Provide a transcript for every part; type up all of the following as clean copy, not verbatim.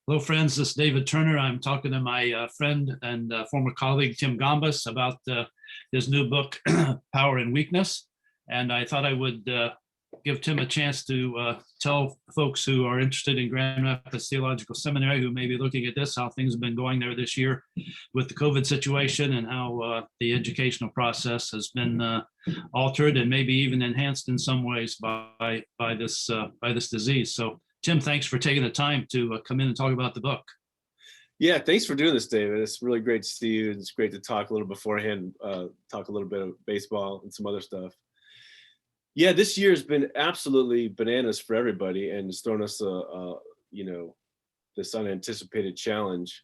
Hello, friends. This is David Turner. I'm talking to my friend and former colleague, Tim Gombis, about his new book, Power and Weakness. And I thought I would give Tim a chance to tell folks who are interested in Grand Rapids Theological Seminary, who may be looking at this, how things have been going there this year with the COVID situation and how the educational process has been altered and maybe even enhanced in some ways by this disease. So Tim, thanks for taking the time to come in and talk about the book. Yeah, thanks for doing this, David. It's really great to see you. It's great to talk a little beforehand, talk a little bit of baseball and some other stuff. Yeah, this year has been absolutely bananas for everybody, and it's thrown us this unanticipated challenge.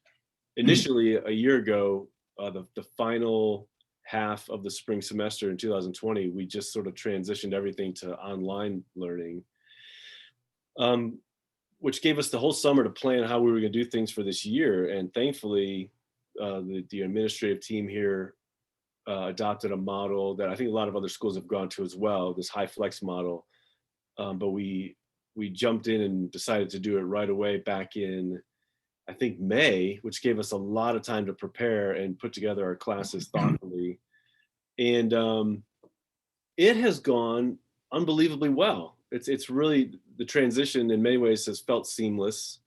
Initially, a year ago, the final half of the spring semester in 2020, we just sort of transitioned everything to online learning. Which gave us the whole summer to plan how we were going to do things for this year. And thankfully, the administrative team here adopted a model that I think a lot of other schools have gone to as well, this high flex model. But we jumped in and decided to do it right away back in, I think, May, which gave us a lot of time to prepare and put together our classes thoughtfully. And it has gone unbelievably well. It's really, the transition in many ways has felt seamless.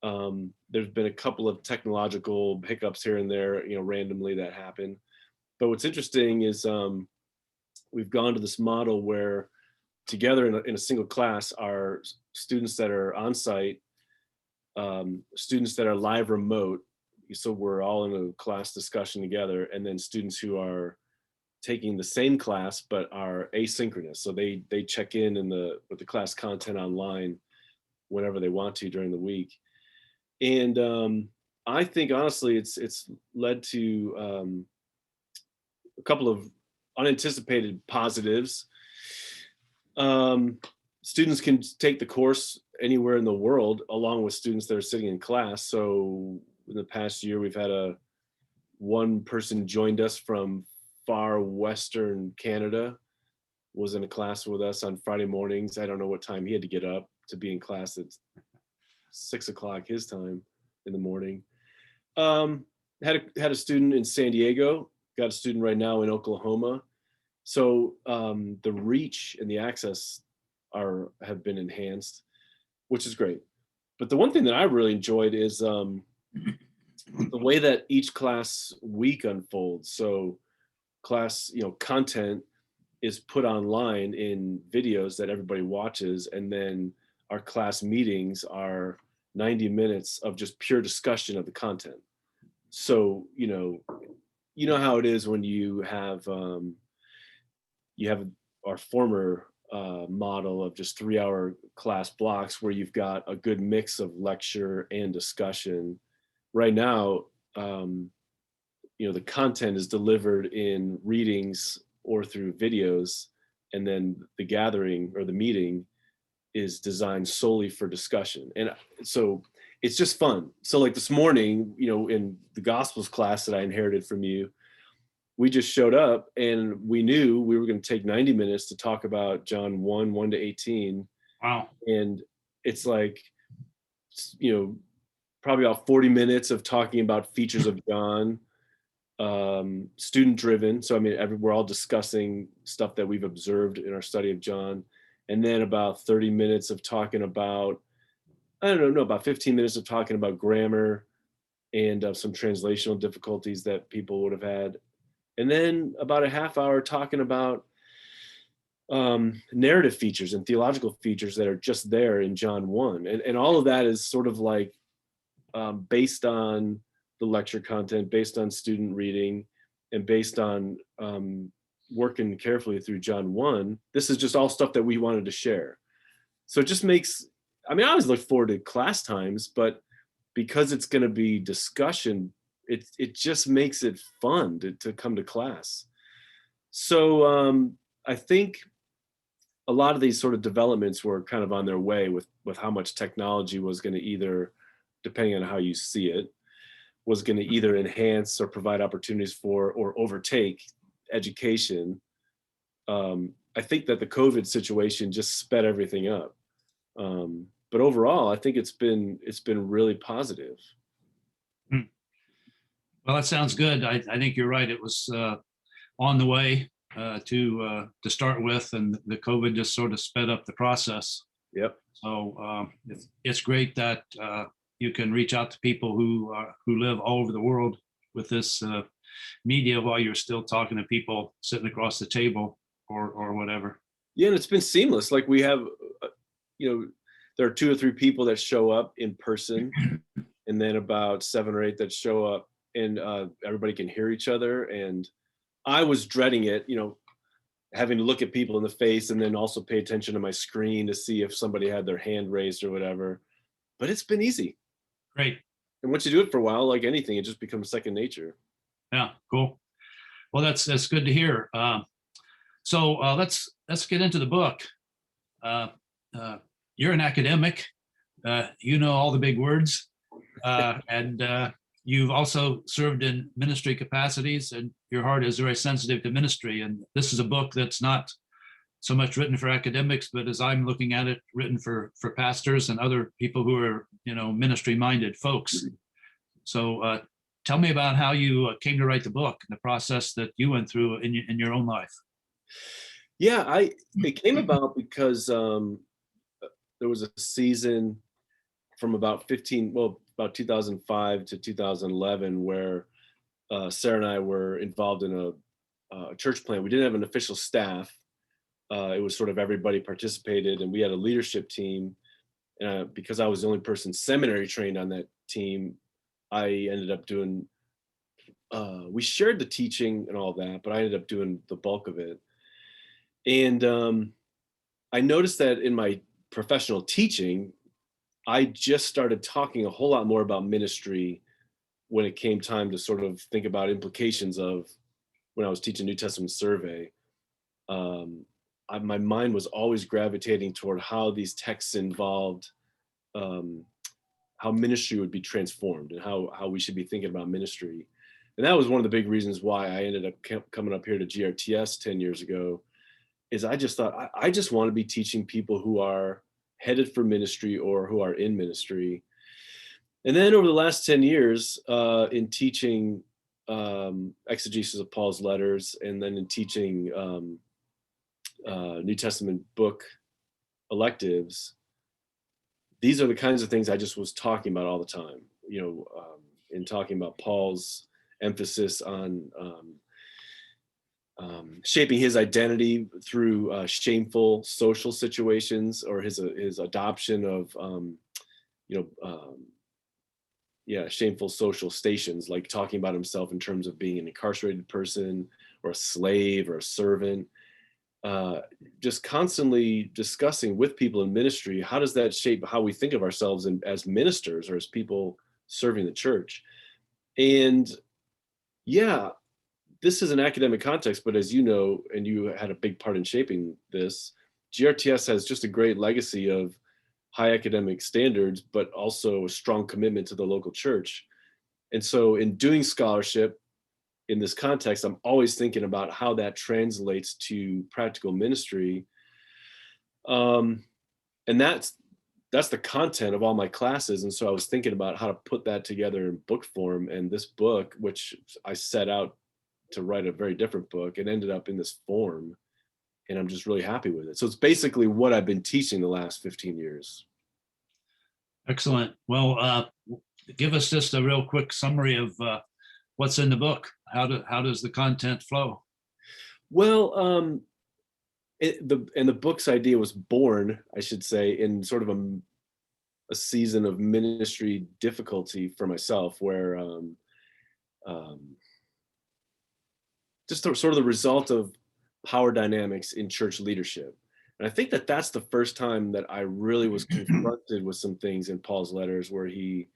There's been a couple of technological hiccups here and there, randomly that happen. But what's interesting is we've gone to this model where together in a single class are students that are on site, students that are live remote. So we're all in a class discussion together, and then students who are taking the same class but are asynchronous, so they check in with the class content online whenever they want to during the week. And I think honestly it's led to a couple of unanticipated positives. Students can take the course anywhere in the world along with students that are sitting in class. So in the past year we've had one person joined us from far Western Canada, was in a class with us on Friday mornings. I don't know what time he had to get up to be in class at 6 o'clock his time in the morning. Had a student in San Diego, got a student right now in Oklahoma. So the reach and the access have been enhanced, which is great. But the one thing that I really enjoyed is the way that each class week unfolds. So class, content is put online in videos that everybody watches, and then our class meetings are 90 minutes of just pure discussion of the content. So you know how it is when you have our former model of just 3-hour class blocks where you've got a good mix of lecture and discussion. Right now, the content is delivered in readings or through videos, and then the gathering or the meeting is designed solely for discussion. And so it's just fun. So like this morning, in the Gospels class that I inherited from you, we just showed up and we knew we were going to take 90 minutes to talk about John 1 to 18. Wow. And it's like, probably about 40 minutes of talking about features of John, student driven. So, we're all discussing stuff that we've observed in our study of John. And then about 30 minutes of talking about, about 15 minutes of talking about grammar and some translational difficulties that people would have had. And then about a half hour talking about narrative features and theological features that are just there in John 1. And all of that is sort of like based on the lecture content, based on student reading, and based on working carefully through John 1. This is just all stuff that we wanted to share. So it just makes, I always look forward to class times, but because it's going to be discussion, it just makes it fun to come to class. So I think a lot of these sort of developments were kind of on their way with how much technology was going to either, depending on how you see it, was going to either enhance or provide opportunities for or overtake education. I think that the COVID situation just sped everything up. but overall, I think it's been really positive. Hmm. Well, that sounds good. I think you're right. It was on the way to start with, and the COVID just sort of sped up the process. Yep. So it's great that you can reach out to people who live all over the world with this media while you're still talking to people sitting across the table or whatever. Yeah, and it's been seamless. Like we have, there are 2 or 3 people that show up in person, and then about 7 or 8 that show up, and everybody can hear each other. And I was dreading it, having to look at people in the face and then also pay attention to my screen to see if somebody had their hand raised or whatever. But it's been easy. Great. And once you do it for a while, like anything, it just becomes second nature. Yeah, cool. Well, that's good to hear. So let's get into the book. You're an academic. You know all the big words, and you've also served in ministry capacities, and your heart is very sensitive to ministry. And this is a book that's not so much written for academics, but as I'm looking at it, written for pastors and other people who are ministry-minded folks. So tell me about how you came to write the book and the process that you went through in your own life. Yeah, it came about because there was a season from about 2005 to 2011 where Sarah and I were involved in a church plant. We didn't have an official staff. It was sort of everybody participated, and we had a leadership team. Because I was the only person seminary trained on that team, I ended up doing, we shared the teaching and all that, but I ended up doing the bulk of it. And I noticed that in my professional teaching, I just started talking a whole lot more about ministry when it came time to sort of think about implications of when I was teaching New Testament survey. My mind was always gravitating toward how these texts involved how ministry would be transformed and how we should be thinking about ministry. And that was one of the big reasons why I ended up coming up here to GRTS 10 years ago, is I just thought, I just want to be teaching people who are headed for ministry or who are in ministry. And then over the last 10 years, in teaching exegesis of Paul's letters, and then in teaching New Testament book electives, these are the kinds of things I just was talking about all the time, in talking about Paul's emphasis on shaping his identity through shameful social situations, or his adoption of shameful social stations, like talking about himself in terms of being an incarcerated person or a slave or a servant. Just constantly discussing with people in ministry, how does that shape how we think of ourselves as ministers or as people serving the church? And yeah, this is an academic context, but as you know, and you had a big part in shaping this, GRTS has just a great legacy of high academic standards, but also a strong commitment to the local church. And so in doing scholarship in this context, I'm always thinking about how that translates to practical ministry. And that's the content of all my classes. And so I was thinking about how to put that together in book form. And this book, which I set out to write a very different book, it ended up in this form. And I'm just really happy with it. So it's basically what I've been teaching the last 15 years. Excellent. Well, give us just a real quick summary of what's in the book. How does the content flow? Well, the book's idea was born, I should say, in sort of a season of ministry difficulty for myself, where just sort of the result of power dynamics in church leadership. And I think that that's the first time that I really was confronted with some things in Paul's letters where he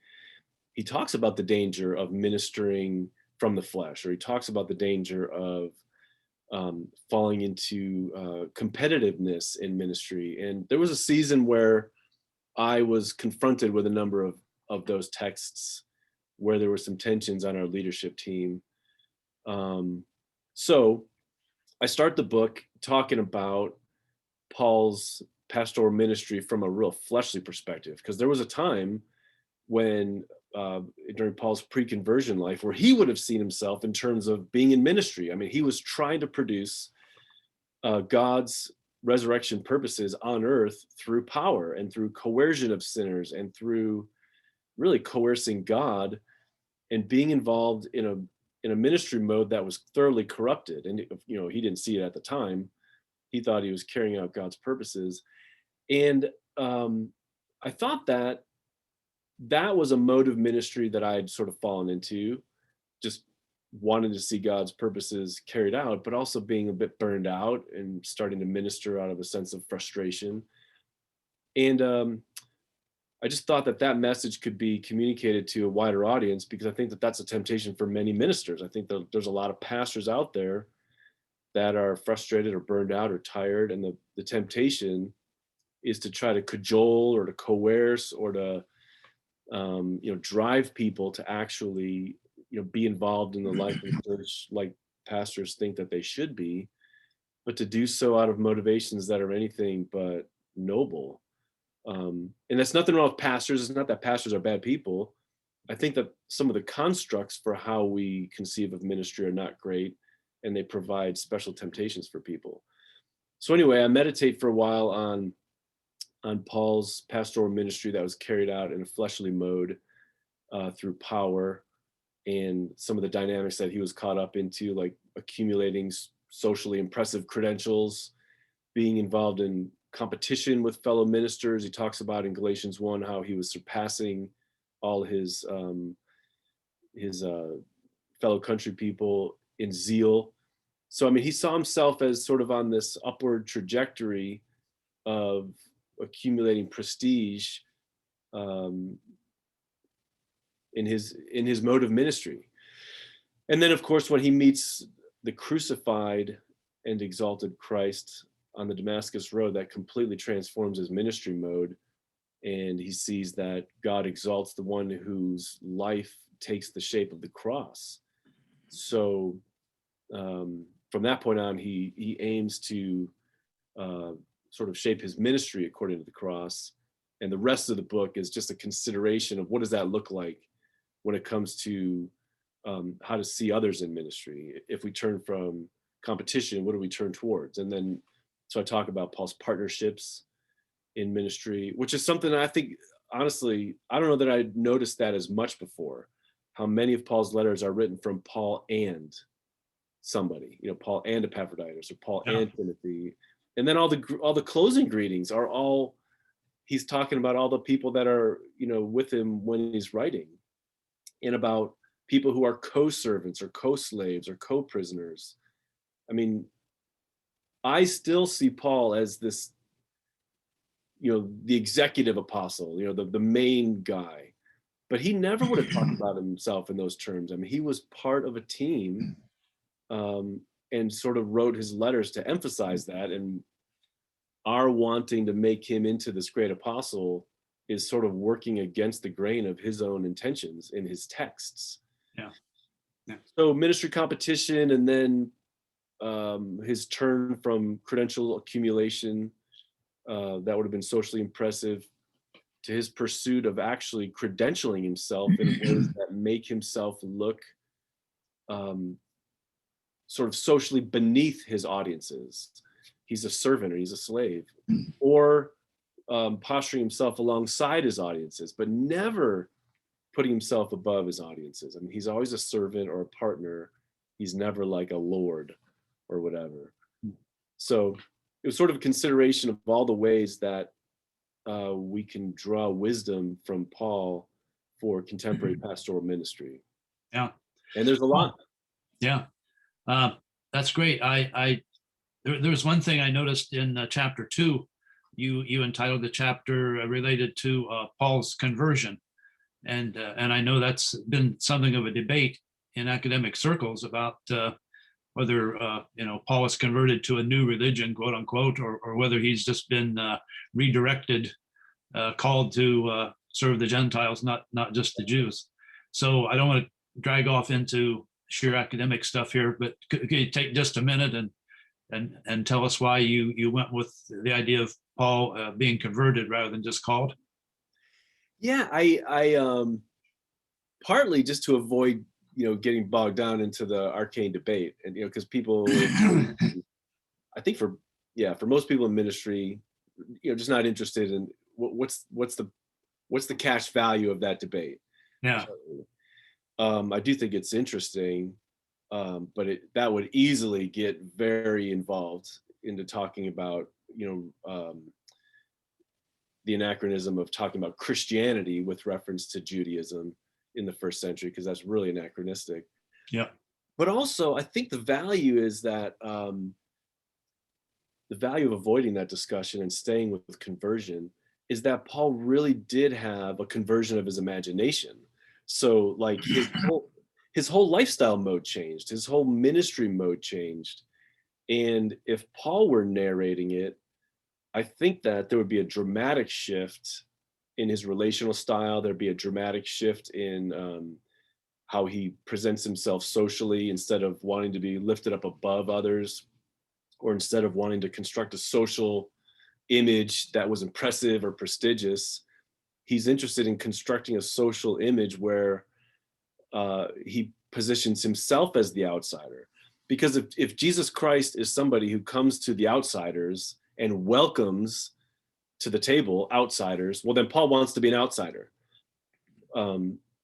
talks about the danger of ministering from the flesh, or he talks about the danger of falling into competitiveness in ministry. And there was a season where I was confronted with a number of those texts where there were some tensions on our leadership team. So I start the book talking about Paul's pastoral ministry from a real fleshly perspective, because there was a time when during Paul's pre-conversion life where he would have seen himself in terms of being in ministry. I mean, he was trying to produce God's resurrection purposes on earth through power and through coercion of sinners and through really coercing God, and being involved in a ministry mode that was thoroughly corrupted. And he didn't see it at the time. He thought he was carrying out God's purposes. And I thought that was a mode of ministry that I had sort of fallen into, just wanting to see God's purposes carried out, but also being a bit burned out and starting to minister out of a sense of frustration. And I just thought that message could be communicated to a wider audience, because I think that that's a temptation for many ministers. I think that there's a lot of pastors out there that are frustrated or burned out or tired, and the temptation is to try to cajole or to coerce or to drive people to actually be involved in the life of the church like pastors think that they should be, but to do so out of motivations that are anything but noble. And that's nothing wrong with pastors. It's not that pastors are bad people. I think that some of the constructs for how we conceive of ministry are not great, and they provide special temptations for people. So anyway, I meditate for a while on Paul's pastoral ministry that was carried out in a fleshly mode through power, and some of the dynamics that he was caught up into, like accumulating socially impressive credentials, being involved in competition with fellow ministers. He talks about in Galatians 1 how he was surpassing all his fellow country people in zeal. So I mean, he saw himself as sort of on this upward trajectory of accumulating prestige in his mode of ministry. And then of course, when he meets the crucified and exalted Christ on the Damascus Road, that completely transforms his ministry mode, and he sees that God exalts the one whose life takes the shape of the cross. So from that point on, he aims to sort of shape his ministry according to the cross. And the rest of the book is just a consideration of what does that look like when it comes to how to see others in ministry. If we turn from competition, what do we turn towards? And then, so I talk about Paul's partnerships in ministry, which is something that I think, honestly, I don't know that I'd noticed that as much before, how many of Paul's letters are written from Paul and somebody, Paul and Epaphroditus, or Paul and Timothy. And then all the closing greetings are all, he's talking about all the people that are, with him when he's writing, and about people who are co-servants or co-slaves or co-prisoners. I mean, I still see Paul as this, the executive apostle, the main guy, but he never would have talked about himself in those terms. I mean, he was part of a team and sort of wrote his letters to emphasize that, and our wanting to make him into this great apostle is sort of working against the grain of his own intentions in his texts. Yeah. So ministry competition, and then his turn from credential accumulation that would have been socially impressive to his pursuit of actually credentialing himself in ways that make himself look sort of socially beneath his audiences. He's a servant or he's a slave, or posturing himself alongside his audiences, but never putting himself above his audiences. I mean, he's always a servant or a partner. He's never like a lord or whatever. So it was sort of a consideration of all the ways that we can draw wisdom from Paul for contemporary pastoral ministry. Yeah. And there's a lot. Yeah. That's great. There was one thing I noticed in chapter 2. You entitled the chapter related to Paul's conversion, and I know that's been something of a debate in academic circles about whether Paul is converted to a new religion, quote unquote, or whether he's just been redirected, called to serve the Gentiles, not just the Jews. So I don't want to drag off into sheer academic stuff here, but could you take just a minute and and tell us why you went with the idea of Paul being converted rather than just called. Yeah, I partly just to avoid, getting bogged down into the arcane debate, and because people, I think for most people in ministry, just not interested in what's the cash value of that debate. Yeah. I do think it's interesting, but that would easily get very involved into talking about, the anachronism of talking about Christianity with reference to Judaism in the first century, because that's really anachronistic. Yeah. But also, I think the value is that the value of avoiding that discussion and staying with conversion is that Paul really did have a conversion of his imagination. So like his whole lifestyle mode changed, his whole ministry mode changed. And if Paul were narrating it, I think that there would be a dramatic shift in his relational style. There'd be a dramatic shift in how he presents himself socially, instead of wanting to be lifted up above others, or instead of wanting to construct a social image that was impressive or prestigious. He's interested in constructing a social image where he positions himself as the outsider. Because if Jesus Christ is somebody who comes to the outsiders and welcomes to the table outsiders, well, then Paul wants to be an outsider,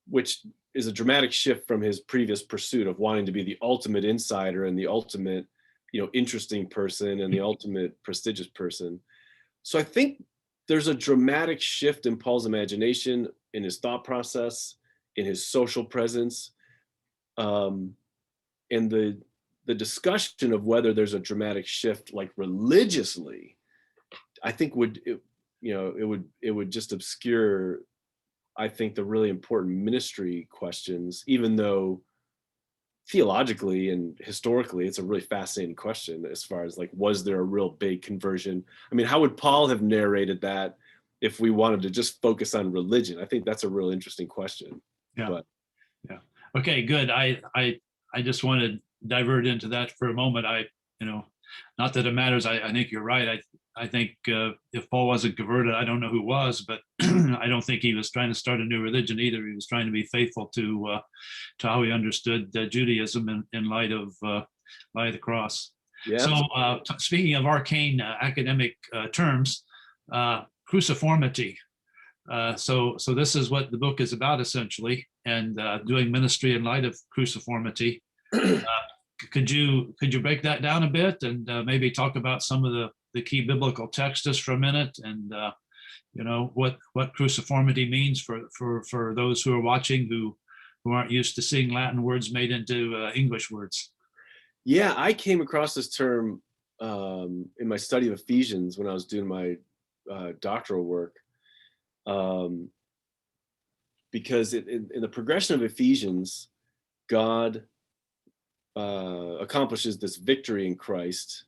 which is a dramatic shift from his previous pursuit of wanting to be the ultimate insider and the ultimate, interesting person and the ultimate prestigious person. So I think there's a dramatic shift in Paul's imagination, in his thought process, in his social presence, and the discussion of whether there's a dramatic shift, like religiously, I think it would just obscure, I think, the really important ministry questions, even though theologically and historically it's a really fascinating question as far as like, was there a real big conversion? I mean, how would Paul have narrated that if we wanted to just focus on religion? I think that's a real interesting question. Yeah. But Yeah. Okay, good. I just want to divert into that for a moment. Not that it matters. I think you're right. I think if Paul wasn't converted, I don't know who was, but I don't think he was trying to start a new religion either. He was trying to be faithful to how he understood Judaism in light of the cross. yeah. So speaking of arcane academic terms, cruciformity. So this is what the book is about, essentially, and doing ministry in light of cruciformity. Could you break that down a bit and maybe talk about some of the key biblical texts just for a minute, and what cruciformity means for those who are watching who aren't used to seeing Latin words made into English words? Yeah, I came across this term in my study of Ephesians when I was doing my doctoral work, because in the progression of Ephesians, God accomplishes this victory in Christ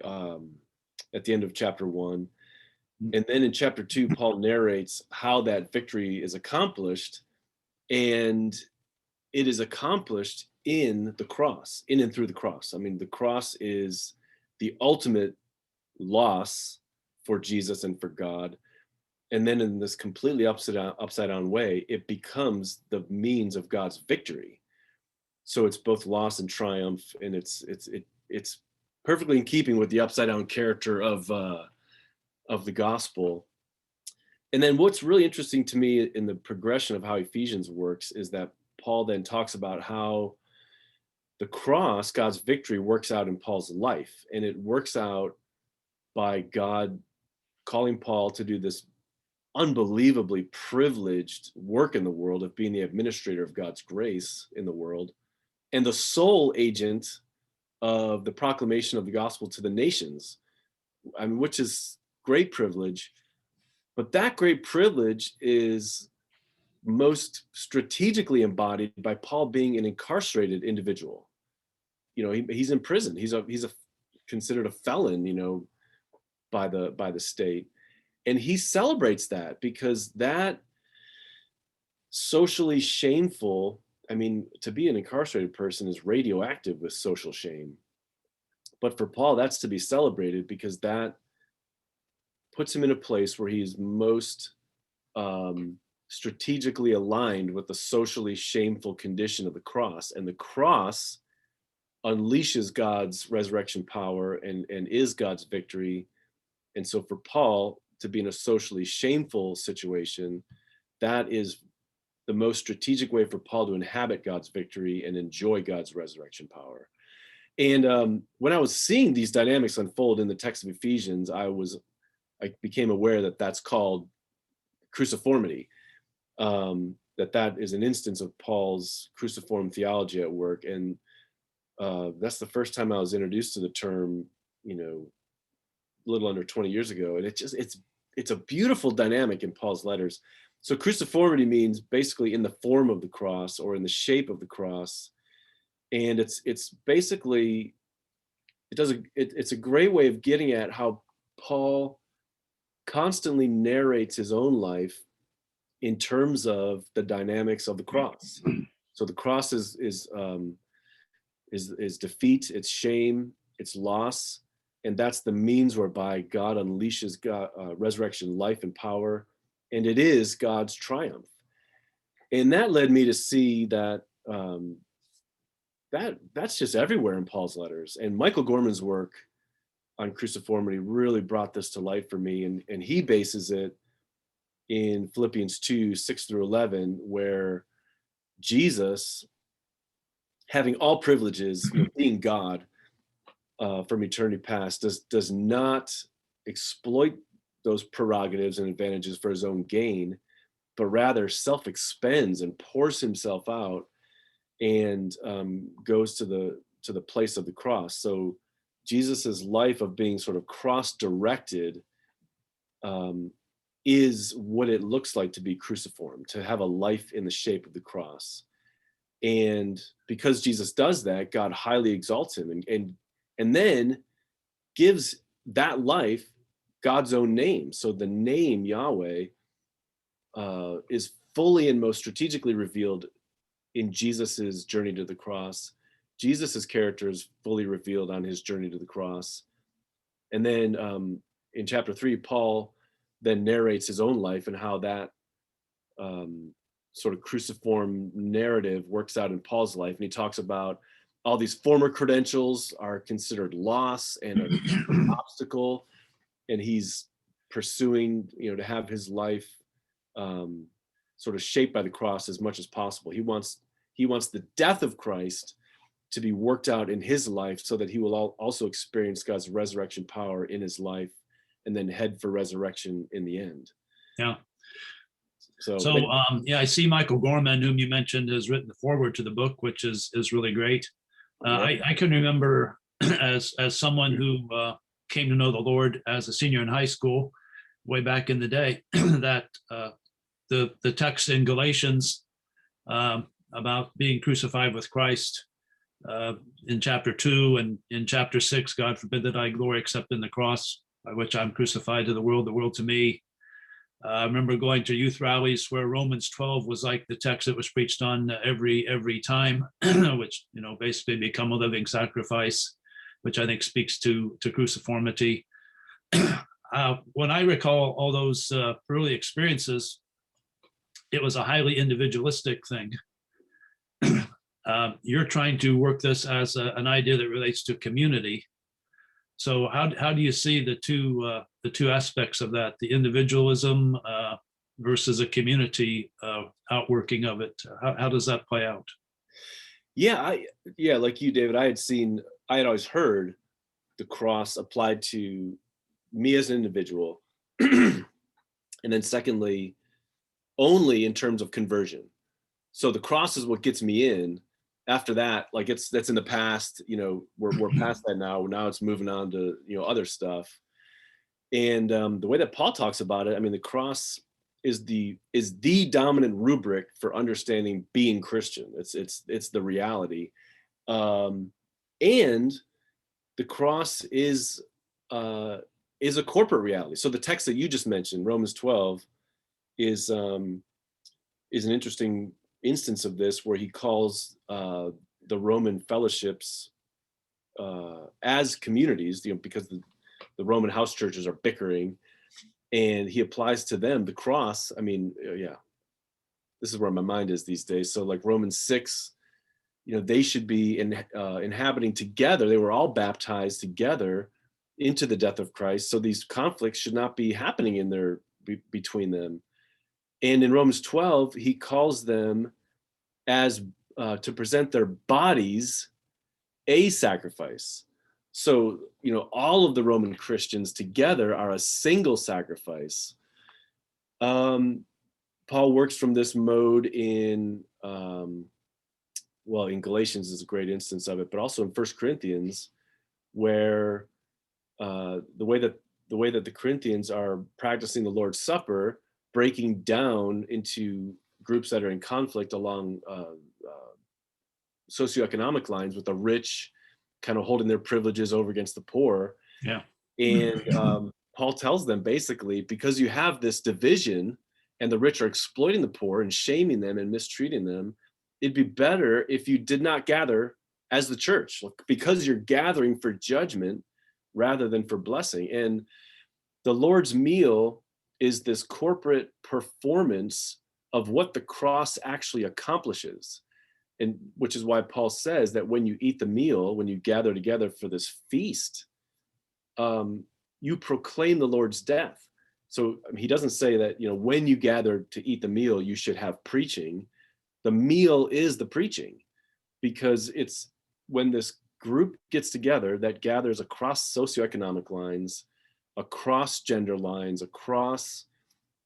at the end of chapter 1. And then in chapter 2, Paul narrates how that victory is accomplished, and it is accomplished in the cross, in and through the cross. I mean, the cross is the ultimate loss for Jesus and for God. And then in this completely upside down way, it becomes the means of God's victory. So it's both loss and triumph, and it's perfectly in keeping with the upside down character of the gospel. And then what's really interesting to me in the progression of how Ephesians works is that Paul then talks about how the cross, God's victory, works out in Paul's life. And it works out by God calling Paul to do this unbelievably privileged work in the world of being the administrator of God's grace in the world, and the sole agent of the proclamation of the gospel to the nations. I mean, which is great privilege, but that great privilege is most strategically embodied by Paul being an incarcerated individual. He's in prison. He's considered a felon, by the state. And he celebrates that, because that socially shameful, I mean, to be an incarcerated person is radioactive with social shame. But for Paul, that's to be celebrated, because that puts him in a place where he's most strategically aligned with the socially shameful condition of the cross. And the cross unleashes God's resurrection power and is God's victory. And so for Paul to be in a socially shameful situation, that is the most strategic way for Paul to inhabit God's victory and enjoy God's resurrection power. And when I was seeing these dynamics unfold in the text of Ephesians, I became aware that that's called cruciformity. That is an instance of Paul's cruciform theology at work. And that's the first time I was introduced to the term, a little under 20 years ago. And it's a beautiful dynamic in Paul's letters. So cruciformity means basically in the form of the cross or in the shape of the cross. And it's basically, it's a great way of getting at how Paul constantly narrates his own life in terms of the dynamics of the cross. So the cross is defeat, it's shame, it's loss, and that's the means whereby God unleashes resurrection life and power, and it is God's triumph. And that led me to see that that's just everywhere in Paul's letters. And Michael Gorman's work on cruciformity really brought this to light for me, and he bases it in Philippians 2:6-11, where Jesus, having all privileges, being God from eternity past, does not exploit those prerogatives and advantages for his own gain, but rather self-expends and pours himself out and goes to the place of the cross. So Jesus's life of being sort of cross-directed is what it looks like to be cruciform, to have a life in the shape of the cross. And because Jesus does that, God highly exalts him and then gives that life God's own name. So the name Yahweh is fully and most strategically revealed in Jesus's journey to the cross. Jesus's character is fully revealed on his journey to the cross. And then in chapter 3, Paul then narrates his own life and how that sort of cruciform narrative works out in Paul's life. And he talks about all these former credentials are considered loss and an obstacle. And he's pursuing, to have his life sort of shaped by the cross as much as possible. He wants the death of Christ to be worked out in his life so that he will also experience God's resurrection power in his life and then head for resurrection in the end. Yeah. So I see Michael Gorman, whom you mentioned, has written the foreword to the book, which is really great. I can remember as someone who came to know the Lord as a senior in high school, way back in the day, that the text in Galatians about being crucified with Christ in chapter 2 and in chapter 6, God forbid that I glory except in the cross, by which I'm crucified to the world to me. I remember going to youth rallies where Romans 12 was like the text that was preached on every time, which, basically become a living sacrifice, which I think speaks to cruciformity. When I recall all those early experiences, it was a highly individualistic thing. You're trying to work this as an idea that relates to community. So how do you see the two aspects of that, the individualism versus a community outworking of it? How does that play out? Yeah, like you, David, I had always heard the cross applied to me as an individual, and then secondly, only in terms of conversion. So the cross is what gets me in. After that, like that's in the past. We're past that now. Now it's moving on to other stuff. And the way that Paul talks about it, the cross is the dominant rubric for understanding being Christian. It's the reality, and the cross is a corporate reality. So the text that you just mentioned, Romans 12, is an interesting instance of this, where he calls the Roman fellowships as communities, because the Roman house churches are bickering, and he applies to them the cross. I mean, yeah, this is where my mind is these days. So like Romans 6, they should be inhabiting together. They were all baptized together into the death of Christ. So these conflicts should not be happening between them. And in Romans 12, he calls them as to present their bodies a sacrifice. So, all of the Roman Christians together are a single sacrifice. Paul works from this mode in Galatians is a great instance of it, but also in 1 Corinthians, where the way that the Corinthians are practicing the Lord's Supper, breaking down into groups that are in conflict along socioeconomic lines, with the rich kind of holding their privileges over against the poor. Yeah. And Paul tells them basically, because you have this division and the rich are exploiting the poor and shaming them and mistreating them, it'd be better if you did not gather as the church, because you're gathering for judgment rather than for blessing. And the Lord's meal is this corporate performance of what the cross actually accomplishes. And which is why Paul says that when you eat the meal, when you gather together for this feast, you proclaim the Lord's death. So he doesn't say that, when you gather to eat the meal, you should have preaching. The meal is the preaching, because it's when this group gets together that gathers across socioeconomic lines, across gender lines, across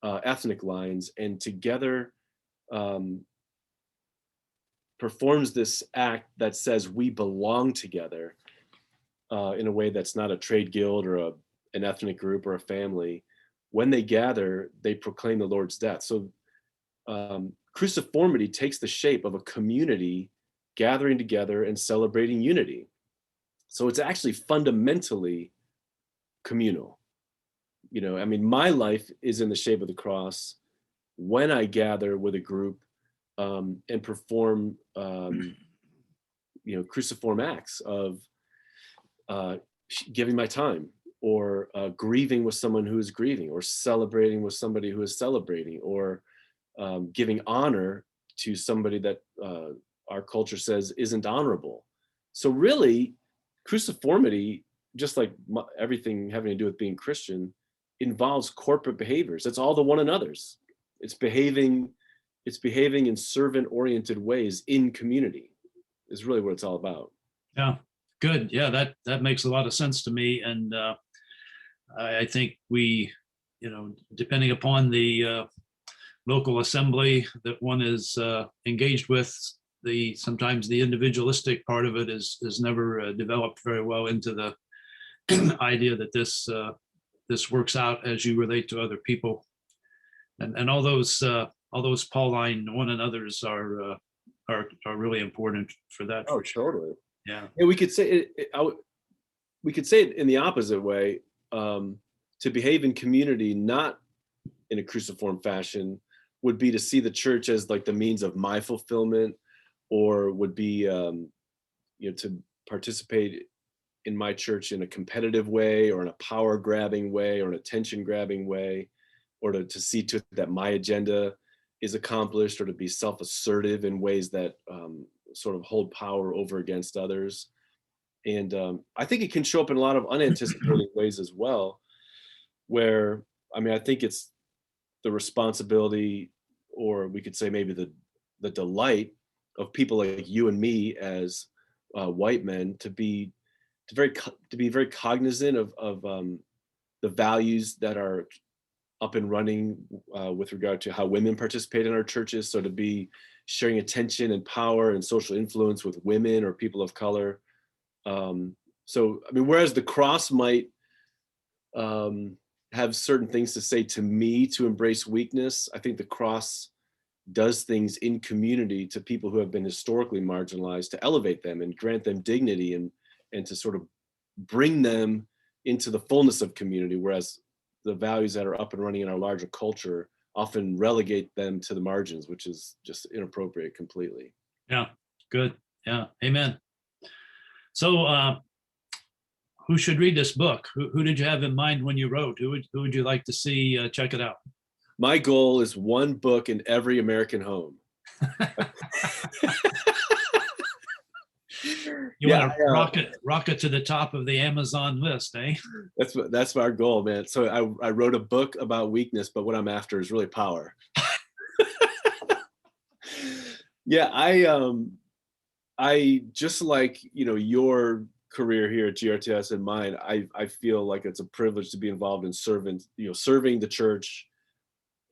ethnic lines, and together performs this act that says we belong together in a way that's not a trade guild or an ethnic group or a family. When they gather, they proclaim the Lord's death. So cruciformity takes the shape of a community gathering together and celebrating unity. So it's actually fundamentally communal. My life is in the shape of the cross when I gather with a group and perform, cruciform acts of giving my time, or grieving with someone who is grieving, or celebrating with somebody who is celebrating, or giving honor to somebody that our culture says isn't honorable. So really, cruciformity, just like everything having to do with being Christian, involves corporate behaviors. It's all the one another's. It's behaving in servant-oriented ways in community is really what it's all about. Yeah, good. Yeah, that makes a lot of sense to me. And I think we, depending upon the local assembly that one is engaged with, sometimes the individualistic part of it is never developed very well into the idea that this works out as you relate to other people, and all those Pauline one another's are really important for that. Oh, totally. Yeah. And we could say it in the opposite way. To behave in community, not in a cruciform fashion, would be to see the church as like the means of my fulfillment, or would be to participate in my church in a competitive way, or in a power grabbing way, or an attention grabbing way, or to see to it that my agenda is accomplished, or to be self-assertive in ways that sort of hold power over against others. And I think it can show up in a lot of unanticipated ways as well, where, I think it's the responsibility, or we could say maybe the delight of people like you and me as white men to be very cognizant of the values that are up and running with regard to how women participate in our churches. So to be sharing attention and power and social influence with women or people of color. Whereas the cross might have certain things to say to me to embrace weakness, I think the cross does things in community to people who have been historically marginalized, to elevate them and grant them dignity, and to sort of bring them into the fullness of community, whereas the values that are up and running in our larger culture often relegate them to the margins, which is just inappropriate completely. Yeah, good. Yeah, amen. So who should read this book? Who did you have in mind when you wrote? Who would you like to see check it out? My goal is one book in every American home. You want to rock it to the top of the Amazon list, eh? That's our goal, man. So I wrote a book about weakness, but what I'm after is really power. Yeah, I just like, your career here at GRTS and mine, I feel like it's a privilege to be involved in serving the church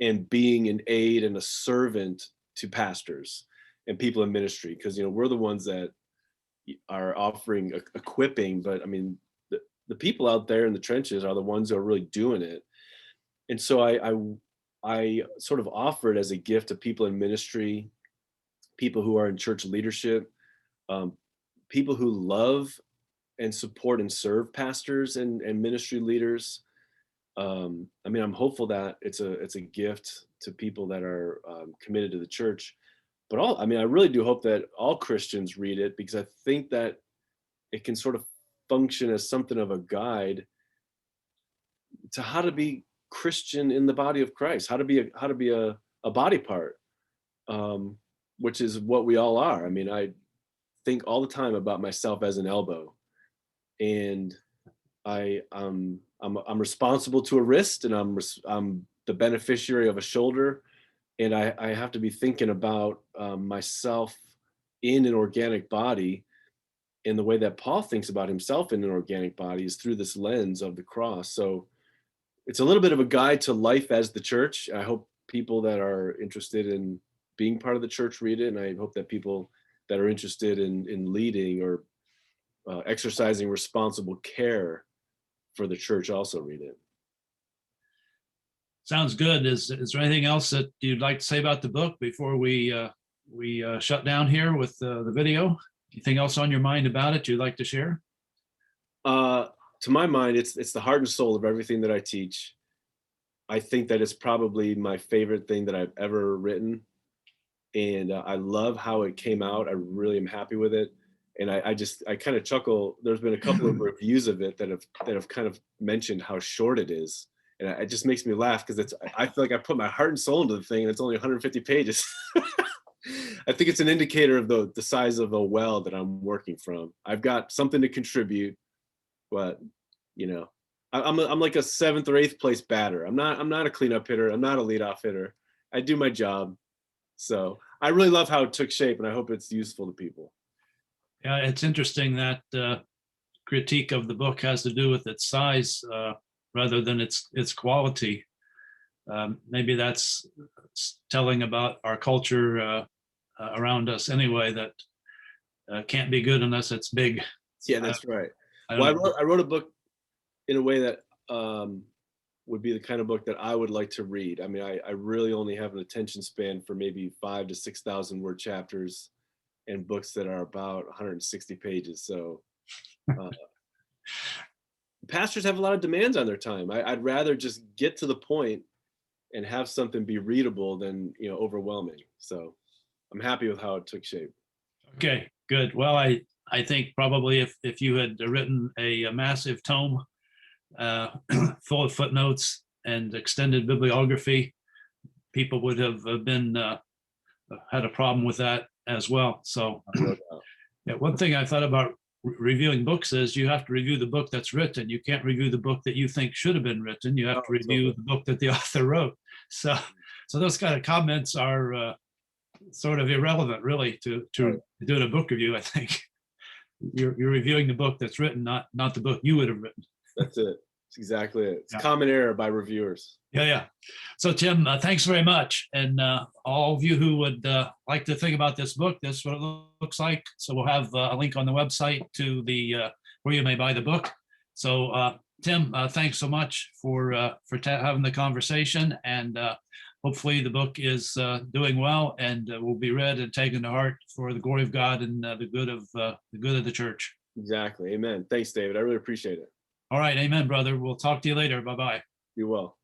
and being an aid and a servant to pastors and people in ministry, because we're the ones that are offering equipping, but I mean the people out there in the trenches are the ones who are really doing it. And so I sort of offered as a gift to people in ministry, people who are in church leadership, people who love and support and serve pastors and ministry leaders. I mean, I'm hopeful that it's a gift to people that are committed to the church, but I really do hope that all Christians read it, because I think that it can sort of function as something of a guide to how to be Christian in the body of Christ, how to be a body part, which is what we all are. I mean, I think all the time about myself as an elbow, and I'm responsible to a wrist, and I'm the beneficiary of a shoulder, and I have to be thinking about myself in an organic body. And the way that Paul thinks about himself in an organic body is through this lens of the cross. So it's a little bit of a guide to life as the church. I hope people that are interested in being part of the church read it, and I hope that people that are interested in leading or exercising responsible care for the church also read it. Sounds good. Is there anything else that you'd like to say about the book before we shut down here with the video? Anything else on your mind about it you'd like to share? To my mind, it's the heart and soul of everything that I teach. I think that it's probably my favorite thing that I've ever written, and I love how it came out. I really am happy with it, and I kind of chuckle. There's been a couple of reviews of it that have kind of mentioned how short it is, and it just makes me laugh, because I feel like I put my heart and soul into the thing, and it's only 150 pages. I think it's an indicator of the size of a well that I'm working from. I've got something to contribute, but I'm like a 7th or 8th place batter. I'm not a cleanup hitter. I'm not a leadoff hitter. I do my job. So I really love how it took shape, and I hope it's useful to people. Yeah, it's interesting that critique of the book has to do with its size rather than its quality. Maybe that's telling about our culture around us anyway, that can't be good unless it's big. Yeah, that's right. I wrote a book in a way that would be the kind of book that I would like to read. I mean, I really only have an attention span for maybe 5,000 to 6,000 word chapters and books that are about 160 pages. So pastors have a lot of demands on their time. I'd rather just get to the point and have something be readable than overwhelming. So I'm happy with how it took shape. Okay, good. Well, I think probably if you had written a massive tome full of footnotes and extended bibliography, people would have been had a problem with that as well. So yeah, one thing I thought about reviewing books is you have to review the book that's written. You can't review the book that you think should have been written. You have to review the book that the author wrote. So those kind of comments are sort of irrelevant, really, to doing a book review. I think you're reviewing the book that's written, not the book you would have written. That's it. That's exactly it. It's common error by reviewers. Yeah. So Tim, thanks very much. And all of you who would like to think about this book, this is what it looks like. So we'll have a link on the website to the where you may buy the book. So Tim, thanks so much for having the conversation, and hopefully the book is doing well and will be read and taken to heart for the glory of God and the good of the church. Exactly. Amen. Thanks, David. I really appreciate it. All right. Amen, brother. We'll talk to you later. Bye-bye. Be well.